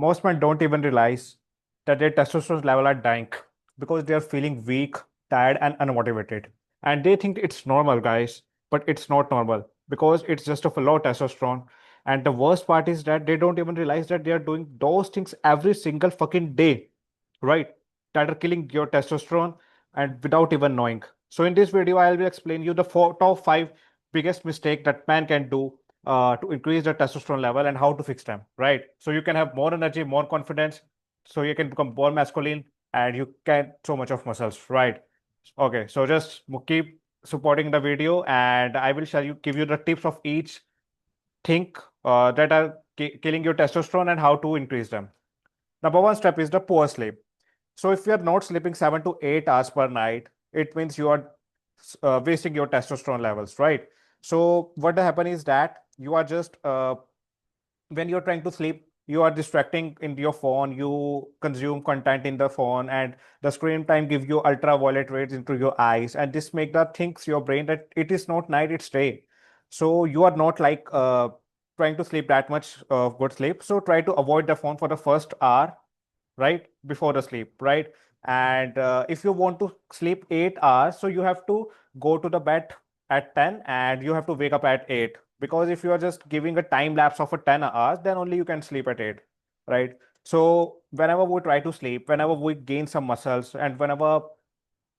Most men don't even realize that their testosterone level are dying because they are feeling weak, tired, and unmotivated. And they think it's normal, guys, but it's not normal because it's just of a low testosterone. And the worst part is that they don't even realize that they are doing those things every single fucking day, right? That are killing your testosterone and without even knowing. So in this video, I will explain you the top five biggest mistake that man can do to increase the testosterone level and how to fix them, right? So you can have more energy, more confidence, so you can become more masculine and you can so much of muscles, right? Okay, so just keep supporting the video and I will share you, give you the tips of each thing that are killing your testosterone and how to increase them. Number one step is the poor sleep. So if you are not sleeping 7 to 8 hours per night, it means you are wasting your testosterone levels, right? So what happen is that you are just when you're trying to sleep, you are distracting in your phone, you consume content in the phone, and the screen time give you ultraviolet rays into your eyes, and this make the thinks your brain that it is not night, it's day. So you are not like trying to sleep that much good sleep. So try to avoid the phone for the first hour, right before the sleep, right? And if you want to sleep 8 hours, so you have to go to the bed at 10 and you have to wake up at 8, because if you are just giving a time lapse of a 10 hours, then only you can sleep at 8, right? So whenever we try to sleep, whenever we gain some muscles, and whenever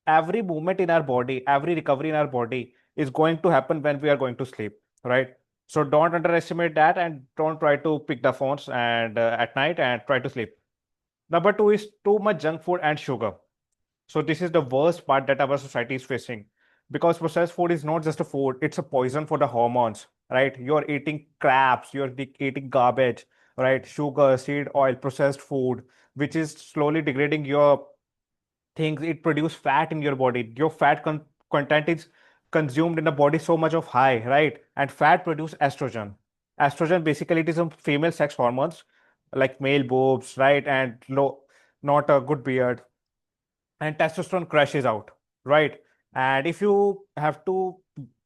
every movement in our body, every recovery in our body is going to happen when we are going to sleep, right? So don't underestimate that and don't try to pick the phones and at night and try to sleep. Number two is too much junk food and sugar. So this is the worst part that our society is facing, because processed food is not just a food, it's a poison for the hormones, right? You're eating crabs, you're eating garbage, right? Sugar, seed oil, processed food, which is slowly degrading your things. It produces fat in your body. Your content is consumed in the body so much of high, right? And fat produce estrogen. Estrogen basically it is some female sex hormones like male boobs, right? And low, not a good beard, and testosterone crashes out, right? And if you have to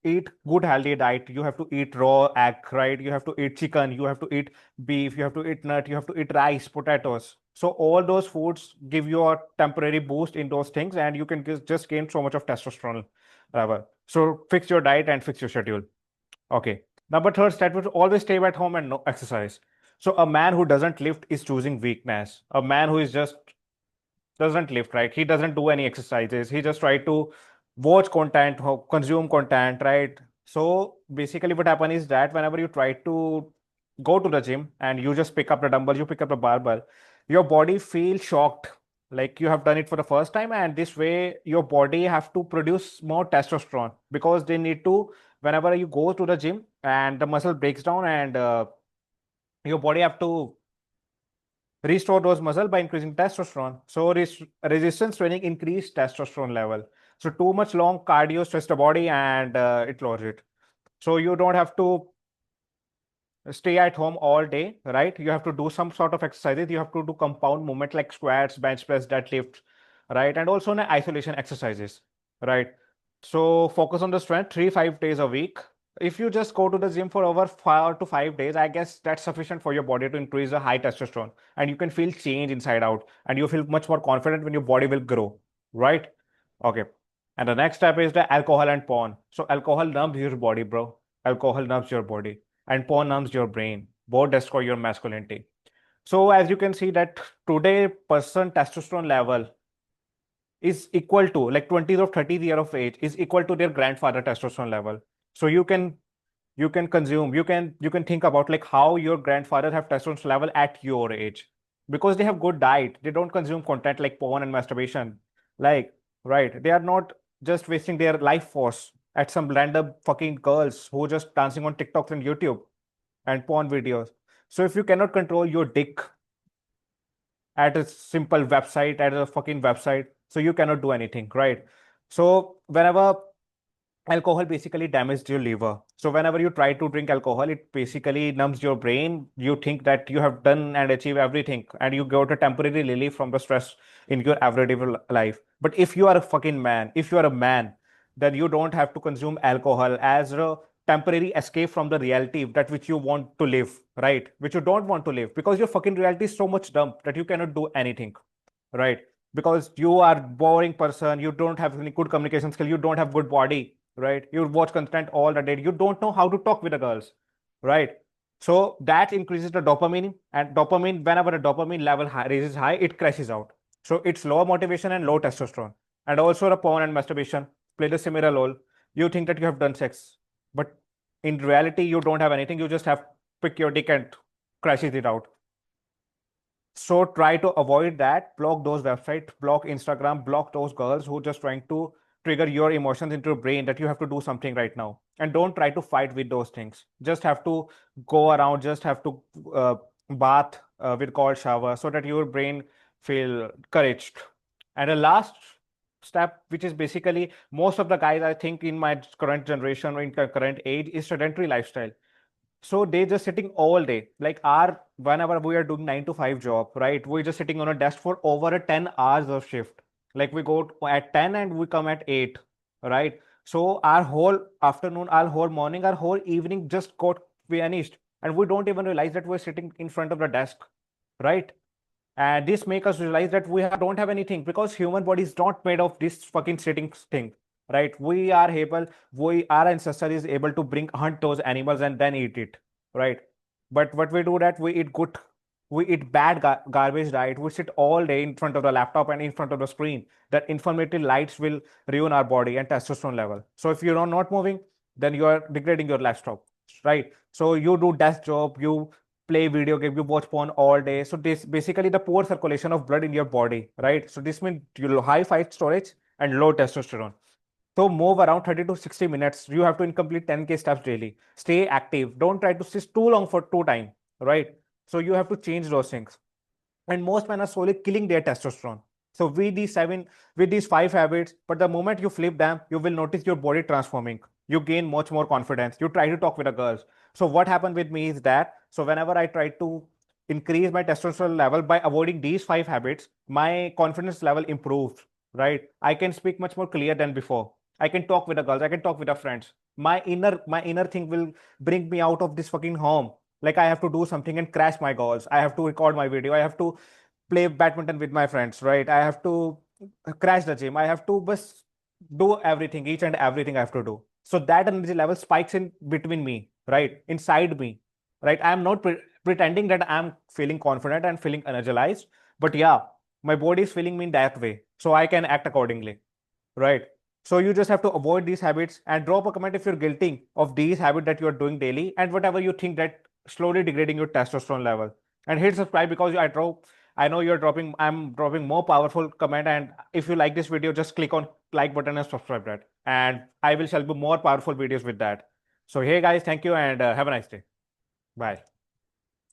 eat good healthy diet, you have to eat raw egg, right? You have to eat chicken, you have to eat beef, you have to eat nut, you have to eat rice, potatoes. So all those foods give you a temporary boost in those things, and you can just gain so much of testosterone level. So fix your diet and fix your schedule. Okay. Number third step would always stay at home and no exercise. So a man who doesn't lift is choosing weakness. A man who is just doesn't lift, right? He doesn't do any exercises. He just try to watch content, consume content, right? So basically, what happen is that whenever you try to go to the gym and you just pick up the dumbbell, you pick up the barbell, your body feels shocked, like you have done it for the first time, and this way your body have to produce more testosterone because they need to. Whenever you go to the gym and the muscle breaks down, and your body have to restore those muscle by increasing testosterone. So resistance training increase testosterone level. So too much long cardio stress the body and it lowers it. So you don't have to stay at home all day, right? You have to do some sort of exercises. You have to do compound movement like squats, bench press, deadlift, right? And also in isolation exercises, right? So focus on the strength 3 5 days a week. If you just go to the gym for over 4 to 5 days, I guess that's sufficient for your body to increase the high testosterone, and you can feel change inside out, and you feel much more confident when your body will grow, right? Okay. And the next step is the alcohol and porn. So alcohol numbs your body, bro. Alcohol numbs your body, and porn numbs your brain. Both destroy your masculinity. So as you can see that today person testosterone level is equal to like 20 or 30 year of age is equal to their grandfather testosterone level. So you can consume, you can think about like how your grandfather have testosterone level at your age, because they have good diet, they don't consume content like porn and masturbation, like, right? They are not just wasting their life force at some random fucking girls who just dancing on TikToks and YouTube and porn videos. So if you cannot control your dick at a simple website, at a fucking website, so you cannot do anything, right? So whenever alcohol basically damages your liver, so whenever you try to drink alcohol, it basically numbs your brain. You think that you have done and achieved everything, and you got a temporary relief from the stress in your everyday life. But if you are a fucking man, if you are a man, then you don't have to consume alcohol as a temporary escape from the reality that which you want to live, right? Which you don't want to live, because your fucking reality is so much dumb that you cannot do anything, right? Because you are boring person, you don't have any good communication skill, you don't have good body, right? You watch content all the day, you don't know how to talk with the girls, right? So that increases the dopamine, and dopamine, whenever the dopamine level raises high, it crashes out. So it's low motivation and low testosterone. And also the porn and masturbation play the similar role. You think that you have done sex, but in reality you don't have anything, you just have pick your dick and crashes it out. So try to avoid that. Block those websites, block Instagram, block those girls who just trying to trigger your emotions into your brain that you have to do something right now. And don't try to fight with those things. Just have to go around, just have to bath with cold shower so that your brain feel encouraged. And the last step, which is basically most of the guys I think in my current generation or in current age, is sedentary lifestyle. So they just sitting all day. Like our whenever we are doing 9 to 5 job, right? We're just sitting on a desk for over a 10 hours of shift. Like we go at 10 and we come at 8, right? So our whole afternoon, our whole morning, our whole evening just got vanished. And we don't even realize that we're sitting in front of the desk, right? And this make us realize that don't have anything, because human body is not made of this fucking sitting thing, right? Our ancestor is able to bring hunt those animals and then eat it, right? But what we do that we eat bad garbage diet. We sit all day in front of the laptop and in front of the screen. That inflammatory lights will ruin our body and testosterone level. So if you're not moving, then you are degrading your lifestyle, right? So you do desk job, you play video game, you watch porn all day. So this basically the poor circulation of blood in your body, right? So this means you high fat storage and low testosterone. So move around 30 to 60 minutes. You have to complete 10K steps daily. Stay active. Don't try to sit too long for too time, right? So you have to change those things. And most men are slowly killing their testosterone. So with these 5 habits, but the moment you flip them, you will notice your body transforming. You gain much more confidence. You try to talk with the girls. So what happened with me is that, so whenever I try to increase my testosterone level by avoiding these 5 habits, my confidence level improves, right? I can speak much more clear than before. I can talk with the girls. I can talk with the friends. My inner thing will bring me out of this fucking home. Like I have to do something and crash my goals. I have to record my video. I have to play badminton with my friends, right? I have to crash the gym. I have to bus do everything, each and everything I have to do. So that energy level spikes in between me, right? Inside me, right? I'm not pretending that I'm feeling confident and feeling energized, but yeah, my body is feeling me in that way. So I can act accordingly, right? So you just have to avoid these habits and drop a comment if you're guilty of these habits that you're doing daily and whatever you think that slowly degrading your testosterone level. And hit subscribe because I know I'm dropping more powerful comment. And if you like this video, just click on like button and subscribe that. And I will show you more powerful videos with that. So hey guys, thank you and have a nice day. Bye.